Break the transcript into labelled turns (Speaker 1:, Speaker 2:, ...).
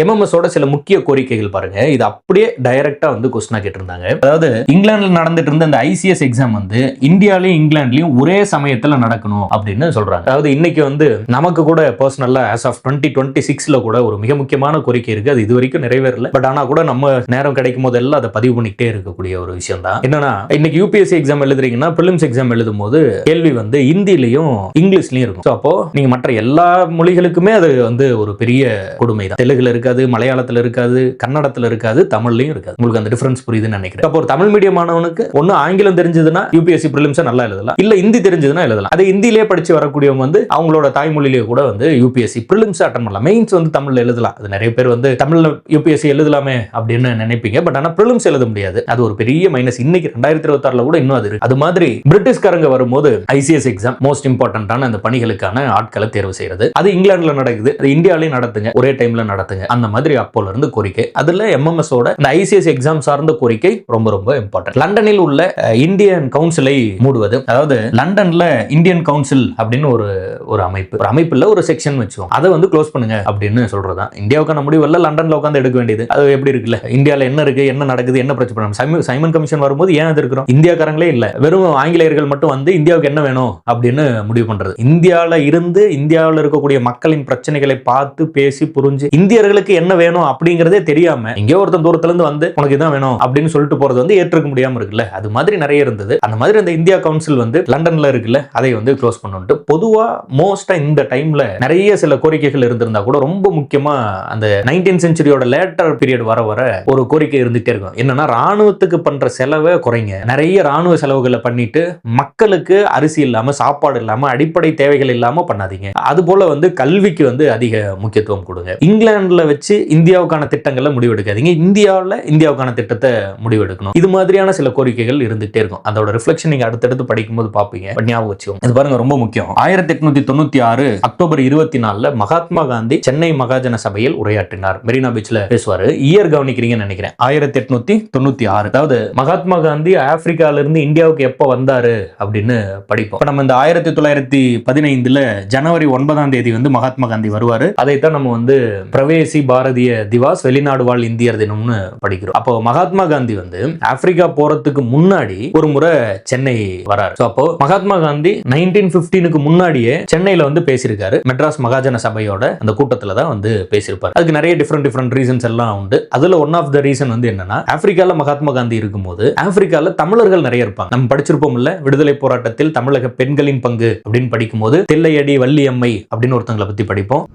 Speaker 1: எம்எம்எஸோட சில முக்கிய கோரிக்கைகள் பாருங்க, இது அப்படியே டைரக்டா வந்து கொஸ்டினா கேட்டிருந்தாங்க. அதாவது இங்கிலாந்துல நடந்துட்டு இருந்த அந்த ஐசிஎஸ் எக்ஸாம் வந்து இந்தியாலையும் இங்கிலாந்துலயும் ஒரே சமயத்துல நடக்கணும் அப்படின்னு சொல்றாங்க. அதாவது இன்னைக்கு வந்து நமக்கு கூட பர்சனலா as of 2026ல கூட ஒரு மிக முக்கியமான கோரிக்கை இருக்கு. அது இது வரைக்கும் நிறைவேறல. பட் ஆனா கூட நம்ம நேரம் கிடைக்கும் போதெல்லாம் அதை பதிவு பண்ணிக்கிட்டே இருக்கக்கூடிய ஒரு விஷயம் தான். என்னன்னா, இன்னைக்கு யூபிஎஸ்சி எக்ஸாம் எழுதுறீங்கன்னா பிலிம்ஸ் எக்ஸாம் எழுதும் போது கேள்வி வந்து ஹிந்திலையும் இங்கிலீஷ்லயும் இருக்கும். அப்போ நீங்க மற்ற எல்லா மொழிகளுக்குமே அது வந்து ஒரு பெரிய கொடுமை தான். தெலுங்குல இருக்காது, மலையாளத்துல இருக்காது, கன்னடத்துல இருக்காது, தமிழ்லயும் இருக்காது. உங்களுக்கு அந்த டிஃபரன்ஸ் புரியுதுன்னு நினைக்கிறேன். அப்போ ஒரு தமிழ் மீடியம் மாணவனுக்கு ஒன்னு ஆங்கிலம் தெரிஞ்சதுன்னா யூபிஎஸ்சி பிலிம்ஸ் நல்லா எழுதலாம், இல்ல ஹிந்தி தெரிஞ்சதுன்னா எழுதலாம். அது ஹிந்திலேயே படிச்சு வரக்கூடியவங்க வந்து அவங்களோட தாய்மொழியிலேயே கூட வந்து யூபிஎஸ்சி பிலிம்ஸ் அட்டன் பண்ணலாம். மெயின்ஸ் வந்து தமிழ்ல எழுதலாம். அது நிறைய பேர் வந்து தமிழ்ல யூபிஎஸ்சி எழுதலாமே அப்படின்னு நினைப்பீங்க. பட் ஆனா பிலிம்ஸ் எழுத முடியாது. அது ஒரு பெரிய மைனஸ். இன்னைக்கு 2026ல கூட இன்னும் அது இருக்கு. அது மாதிரி பிரிட்டிஷ்காரங்க வரும்போது ஐசிஎஸ் எக்ஸாம் மோஸ்ட் இம்பார்ட்டன்டான அந்த பணிகளுக்கான ஆட்களை தேர்வு செய்யறது, அது இங்கிலாந்துல நடக்குது, அது இந்தியாவிலையும் நடத்துங்க, ஒரே டைம்ல நடத்துங்க, அந்த மாதிரி அப்போல இருந்து கோரிக்கை. அதுல எம்எம்எஸ் ஓட இந்த ஐசிஎஸ் எக்ஸாம் சார்ந்த கோரிக்கை ரொம்ப ரொம்ப இம்பார்ட்டன்ட். லண்டனில் உள்ள இந்தியன் கவுன்சிலை மூடுவது, அதாவது லண்டன்ல இந்தியன் கவுன்சில் அப்படின்னு ஒரு அமைப்புல ஒரு செக்ஷன் வச்சுவோம், அதை வந்து க்ளோஸ் பண்ணுங்க அப்படின்னு சொல்றதா. இந்தியாவுக்கான முடிவெல்லாம் லண்டன்ல உட்காந்து எடுக்க வேண்டியது. அது எப்படி இருக்குல்ல, இந்தியாவில் என்ன இருக்கு, என்ன நடக்குது, என்ன பிரச்சனை. சைமன் கமிஷன் வரும்போது ஏன் அது இருக்கிறோம், இந்தியாக்காரங்களே இல்ல, வெறும் ஆங்கிலேயர்கள் மட்டும் வந்து இந்தியாவுக்கு என்ன வேணும் அப்படின்னு முடிவு பண்றது. இந்தியாவில் இருக்கக்கூடிய மக்களின் பிரச்சனைகளை பார்த்து பேசி புரிஞ்சு இந்தியர்களுக்கு என்ன வேணும் அப்படிங்கறதே தெரியாம எங்கேயோ ஒருத்தன் தூரத்துல இருந்து வந்து உனக்கு இதான் வேணும் அப்படின்னு சொல்லிட்டு போறது வந்து ஏற்றுக்க முடியாம இருக்குல்ல. அது மாதிரி நிறைய இருந்தது. அந்த மாதிரி அந்த இந்தியா கவுன்சில் வந்து லண்டன்ல இருக்குல்ல, அதை வந்து க்ளோஸ் பண்ணிட்டு பொதுவா மோஸ்டா இந்த டைம்ல நிறைய சில கோரிக்கைகள் இருந்திருந்தா கூட ரொம்ப முக்கியமா அந்த 19th செஞ்சுரியோட லேட்டர் பீரியட் வர ஒரு கோரிக்கை இருந்துட்டே இருக்கும். என்னன்னா, ராணுவத்துக்கு பண்ற செலவை குறைங்க, நிறைய ராணுவ செலவுகளை பண்ணிட்டு மக்களுக்கு அரிசி இல்லாம, சாப்பாடு இல்லாம, அடிப்படை தேவைகள் இல்லாம பண்ணாதீங்க. அது போல வந்து கல்விக்கு வந்து அதிக முக்கியத்துவம் கொடுங்க. இங்கிலாந்துல வச்சு இந்தியாவுக்கான திட்டங்களை முடிவெடுக்காதீங்க, இந்தியாவுக்கான திட்டத்தை முடிவெடுக்கணும். இது மாதிரியான சில கோரிக்கைகள் இருந்துட்டே இருக்கும். அதோட ரிஃப்ளெக்ஷன் நீங்க அடுத்தடுத்து படிக்கும்போது பாப்பீங்க. ஞாபகம் வச்சுக்கோங்க. இது பாருங்க, ரொம்ப முக்கியம். 1896 அக்டோபர் 24 மகாத்மா காந்தி சென்னை மகாஜன சபையில் உரையாற்றினார். மெரினா பீச்ல பேசுவாரு. இயர் கவனிக்கிறீங்கன்னு நினைக்கிறேன், 1896. அதாவது மகாத்மா காந்தி ஆப்பிரிக்கால இருந்து இந்தியாவுக்கு எப்ப வந்தாரு அப்படின்னு படிப்போம். நம்ம இந்த 1915 ஜனவரி 9 வந்து மகாத்மா காந்தி வருவாரு. அதைத்தான் நம்ம வந்து பிரவேசி பாரதிய திவாஸ், வெளிநாடு வாழ் இந்தியர் தினம்னு படிக்கிறோம். அப்போ மகாத்மா காந்தி வந்து ஆப்பிரிக்கா போறதுக்கு முன்னாடி ஒரு முறை சென்னை வராரு. அப்போ மகாத்மா காந்தி 1915க்கு முன்னாடியே சென்னையில வந்து பேசியிருக்காரு. மெட்ராஸ் மகாஜன சபையோட அந்த கூட்டத்துல தான் வந்து பேசியிருப்பாரு. அதுக்கு நிறைய டிஃபரெண்ட் ரீசன்ஸ் எல்லாம் உண்டு. அதுல ஒன் ஆஃப் த ரீசன் வந்து என்னன்னா, ஆப்பிரிக்கால மகாத்மா காந்தி இருக்கும்போது ஆப்பிரிக்கால தமிழர்கள் நிறைய இருப்பாங்க. நம்ம படிச்சிருப்போம் இல்ல, விடுதலை போராட்டத்தில் தமிழக பெண்களின் பங்கு அப்படின்னு படிக்கும்போது தில்லையடி வள்ளியம்மை அப்படின்னு ஒருத்தங்களை பத்தி படிப்போம்.